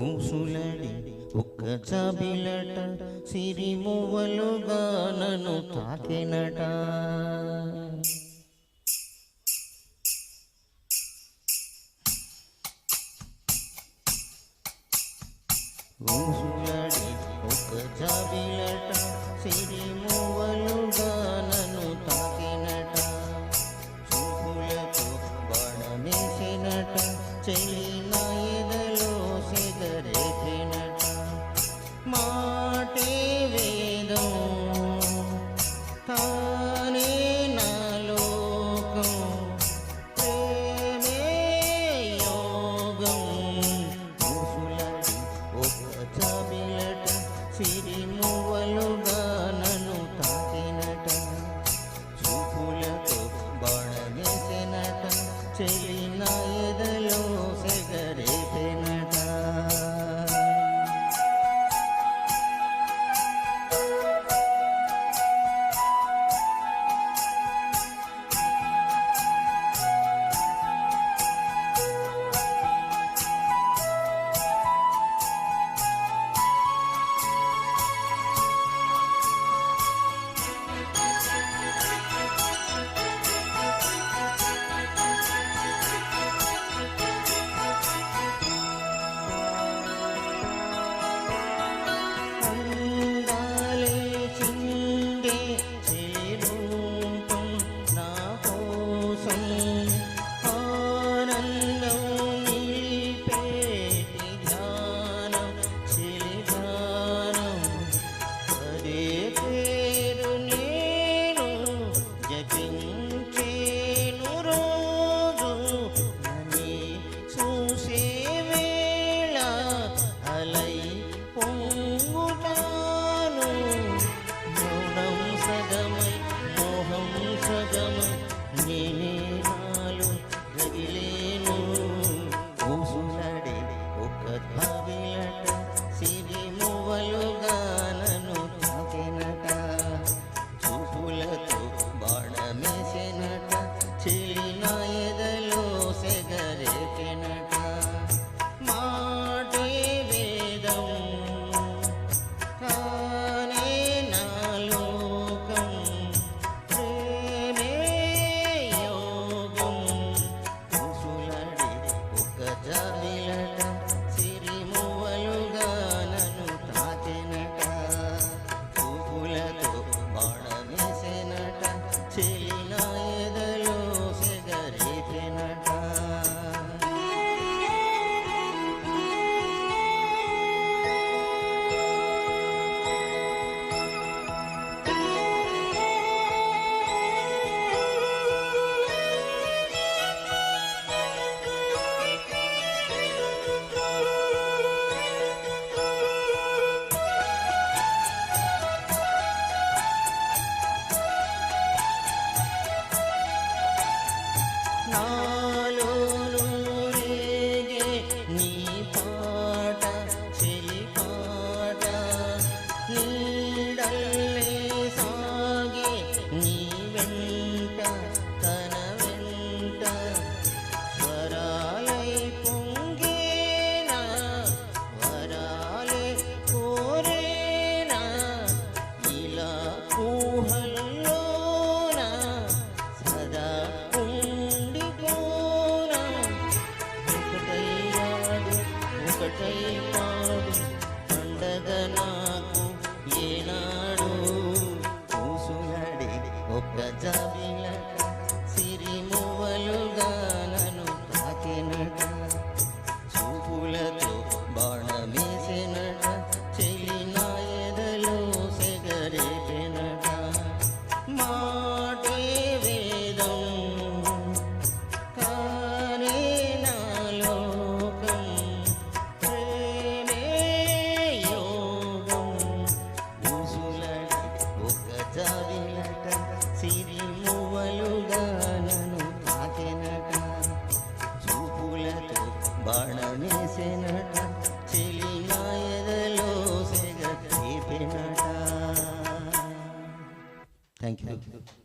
ఊసులడి ఒక్క జాబిలట సిరిమువ్వలుగా నన్ను తాకెనట. ఊసులడి ఒక్క జాబిలట సిరిమువ్వలుగా నన్ను తాకెనట. చూపులతో బాణమేసినట చెలి నా ఎదలో సెగరేపినట. మాటే వేదం తానే నా లోకం ప్రేమే యోగం. ఊసులడి ఒక్క జాబిలట సిరిమువ్వలుగా నన్ను తాకినట. చూపులతో బాణమేసినట చెలి నా ఎదలో సెగరేపినట. ఊసులడి ఒక్క జాబిలట సిరిమువ్వలుగా నన్ను తాకెనట. చూపులతో బాణమేసినట చెలి నా ఎదలో సెగరేపినట. మాటే వేదం తానే నా లోకం ప్రేమే యోగం. ఊసులడి ఒక్క జాబిలట సిరిమువ్వలుగా నన్ను తాకెనట. చూపులతో బాణమేసినట చెలి నా ఎదలో సెగరేపినట. నాలోను రేగే నీ పాట చెలి పాట నీడల్లే సాగే నీ వెంట తన వెంట స్వరాలై పొంగేనా వరాలే కోరేనా ఇలా ఊహల్లోనా సదా ఒకటై పాడు పండగ నాకు ఏనాడు. ఊసులడి ఒక్క జాబిలట సిరిమువ్వలుగా నన్ను తాకెనట. చూపులతో బాణమేసినట చెలి నా ఎదలో సెగరేపినట. మాటే వేదం తానే నా లోకం ప్రేమే యోగం. ఊసులడి ఒక్క జాబిలట సిరిమువ్వలుగా నన్ను తాకెనట. చూపులతో బాణమేసినట చెలి నా ఎదలో సెగరేపినట. Thank you.